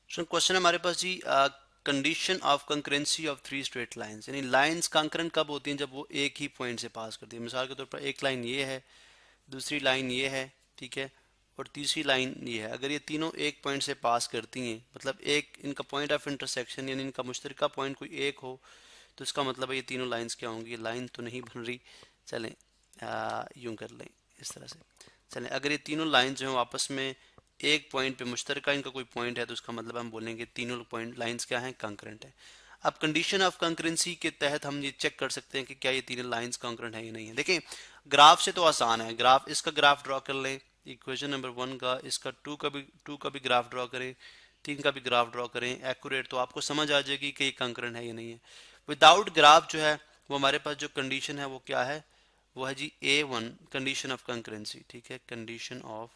सो question हमारे पास जी, condition of concurrency of three straight lines, यानी लाइंस कंकरेंट कब होती हैं, जब वो एक ही पॉइंट से पास करती है। मिसाल के तौर पर एक लाइन ये है, दूसरी लाइन ये है, ठीक है, और तीसरी लाइन ये है। अगर ये तीनों एक पॉइंट से पास करती हैं, मतलब एक इनका पॉइंट ऑफ इंटरसेक्शन यानी इनका मुश्तरका पॉइंट कोई एक हो, तो इसका मतलब है ये तीनों लाइंस क्या होंगी, लाइन तो नहीं बन रही। चलें यूं कर लें, इस तरह से। चलें, अगर ये तीनों लाइन जो हैं आपस में एक पॉइंट पे मुश्तरका इनका कोई पॉइंट है, तो उसका मतलब हम बोलेंगे तीनों पॉइंट लाइंस क्या हैं, कंकरेंट है। अब कंडीशन ऑफ कंकरेंसी के तहत हम ये चेक कर सकते हैं कि क्या ये तीनों लाइंस कंकरेंट है या नहीं है। देखें, ग्राफ से तो आसान है, ग्राफ इसका ग्राफ ड्रॉ कर लें, इक्वेशन नंबर 1 का, इसका टू का भी ग्राफ ड्रॉ करें, 3 का भी ग्राफ ड्रॉ करें एक्यूरेट, तो आपको समझ आ जाएगी कि ये कंकरेंट है या नहीं है। विदाउट ग्राफ जो है वो हमारे पास जो कंडीशन है वो क्या है, वो है जी A1 कंडीशन ऑफ कंकरेंसी, ठीक है, condition of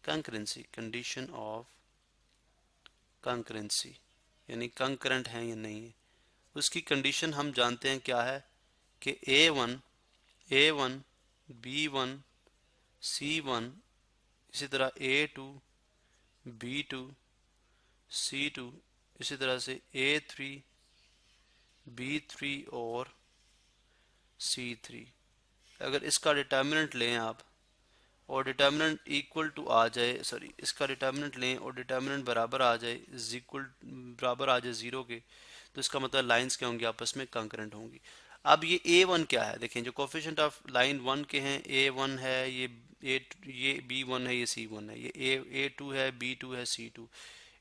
concurrency, condition of concurrency यानी कंकरेंट है या नहीं है। उसकी कंडीशन हम जानते हैं क्या है कि A1 B1 C1 इसी तरह A2 B2 C2 इसी तरह से A3 B3 और C3। अगर इसका डिटर्मिनेंट लें आप और डिटर्मिनेंट इक्वल टू आ जाए, सॉरी, इसका डिटर्मिनेंट लें और डिटर्मिनेंट बराबर आ जाए, इक्वल बराबर आ जाए जीरो के, तो इसका मतलब लाइंस क्या होंगी, आपस में कंकरेंट होंगी। अब ये A1 क्या है, देखें जो कोफिशिएंट ऑफ लाइन 1 के हैं, A1 है, ये B1 है, ये C1 है, ये A2 है, B2 है, C2,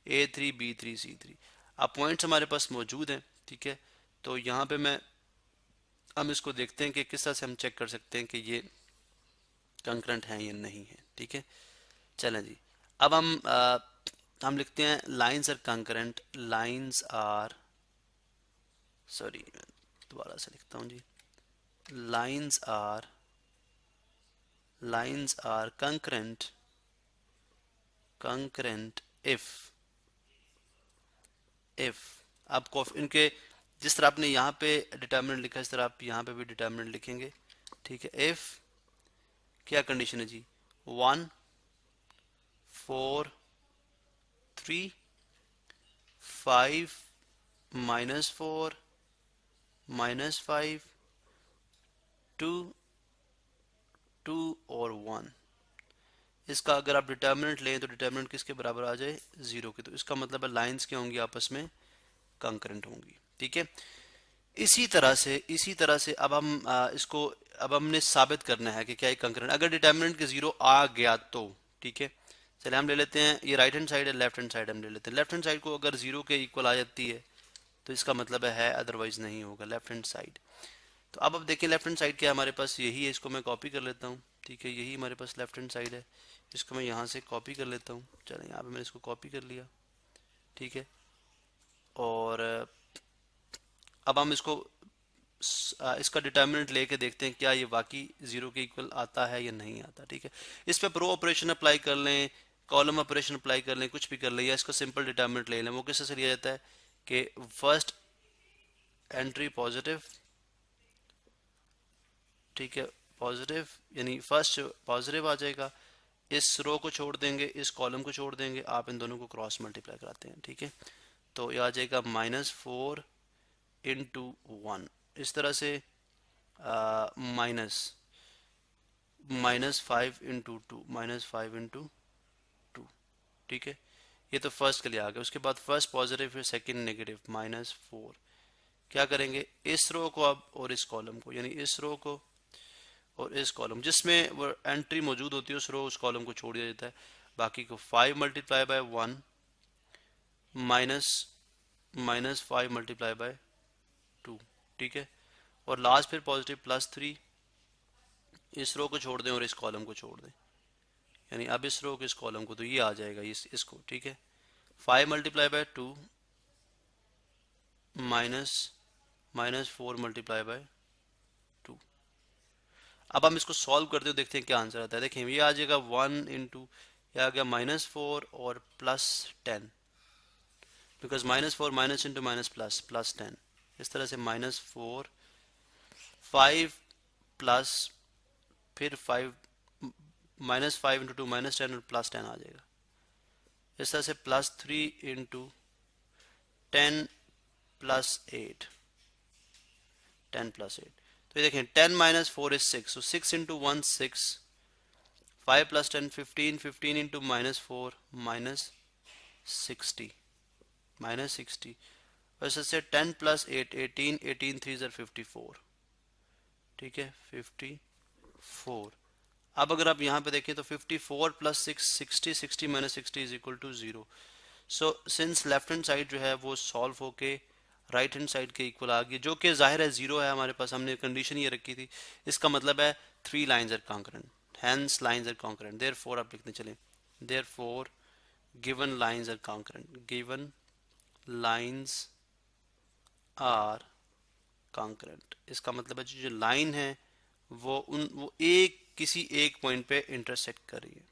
A3 B3 C3। अब पॉइंट्स हमारे पास मौजूद हैं, ठीक है। तो यहाँ पे हम इसको देखते हैं कि किस तरह से हम चेक कर सकते हैं कि ये कंकरेंट हैं या नहीं है, ठीक है। चलें जी, अब हम लिखते हैं lines are concurrent, lines are, sorry दोबारा से लिखता हूँ जी, lines are concurrent concurrent if आप इनके जिस तरह आपने यहाँ पे डिटर्मिनेंट लिखा है इस तरह आप यहाँ पे भी डिटर्मिनेंट लिखेंगे, ठीक है। इफ क्या कंडीशन है जी, 1 4 3 5 -4 -5 2 2 और 1। इसका अगर आप डिटर्मिनेंट लें तो डिटर्मिनेंट किसके बराबर आ जाए, जीरो के, तो इसका मतलब है लाइंस क्या होंगी, आपस में कंकरेंट होंगी, ठीक है। इसी तरह से अब इसको अब हमने साबित करना है कि क्या ये कंकरेंट, अगर डिटर्मिनेंट के जीरो आ गया तो, ठीक है। चलिए हम ले लेते हैं, ये राइट हैंड साइड है, लेफ्ट हैंड साइड हम ले लेते हैं। लेफ्ट हैंड साइड को अगर जीरो के इक्वल आ जाती है तो इसका मतलब है, अदरवाइज नहीं होगा लेफ्ट हैंड साइड। तो अब देखिए लेफ्ट हैंड साइड क्या है हमारे पास, यही है, इसको मैं कॉपी कर लेता हूँ, ठीक है, यही हमारे पास लेफ्ट हैंड साइड है। इसको मैं यहाँ से कॉपी कर लेता हूँ, चलें यहाँ पे मैंने इसको कॉपी कर लिया, ठीक है। और अब हम इसका डिटर्मिनेंट लेके देखते हैं क्या ये वाकई जीरो के इक्वल आता है या नहीं आता, ठीक है। इस पे प्रो ऑपरेशन अप्लाई कर लें, कॉलम ऑपरेशन अप्लाई कर लें, कुछ भी कर लें, या इसका सिंपल डिटर्मिनेंट ले लें। वो किस तरह से लिया जाता है कि फर्स्ट एंट्री पॉजिटिव, ठीक है, पॉजिटिव यानी फर्स्ट पॉजिटिव आ जाएगा, इस रो को छोड़ देंगे, इस कॉलम को छोड़ देंगे, आप इन दोनों को क्रॉस मल्टीप्लाई कराते हैं, ठीक है। तो ये आ जाएगा -4 इंटू 1, इस तरह से माइनस -5 इंटू 2, -5 इंटू 2, ठीक है। ये तो फर्स्ट के लिए आ गया। उसके बाद फर्स्ट पॉजिटिव फिर सेकंड नेगेटिव, -4। क्या करेंगे, इस रो को अब और इस कॉलम को, यानी इस रो को और इस कॉलम जिसमें वो एंट्री मौजूद होती है उस रो उस कॉलम को छोड़ दिया जाता है। बाकी को 5 multiply by 1 minus -5 multiply by 2, ठीक है। और लास्ट फिर पॉजिटिव +3, इस रो को छोड़ दें और इस कॉलम को छोड़ दें, यानी अब इस रो को इस कॉलम को, तो ये आ जाएगा इसको, ठीक है। 5 multiply by 2 minus -4 multiply by 2। अब हम इसको सॉल्व करते हो देखते हैं क्या आंसर आता है। देखें ये आ जाएगा 1 इंटू, ये आ गया -4 और +10, बिकॉज -4 माइनस इंटू माइनस +10, इस तरह से -4 5 प्लस फिर 5 -5 इंटू 2 -10 और +10 आ जाएगा। इस तरह से +3 इंटू 10 प्लस 8, 10 प्लस 8। तो ये देखें 10 minus 4 is 6, so 6 into 1 6, 5 plus 10 15, 15 into -4 -60, -60। वैसे से 10 प्लस 8 18, 18 3 ज़र 54, ठीक है 54। अब अगर आप यहाँ पे देखें तो 54 plus 6 60, 60 minus 60 is equal to 0। So since left hand side जो है वो सॉल्व होके राइट हैंड साइड के इक्वल आ गई, जो कि जाहिर है 0 है हमारे पास, हमने कंडीशन ये रखी थी। इसका मतलब है 3 lines are concurrent, hence lines are concurrent. Therefore आप लिखने चले, therefore given lines are concurrent, given lines are concurrent. इसका मतलब है जो लाइन है वो एक किसी एक पॉइंट पे इंटरसेक्ट कर रही है।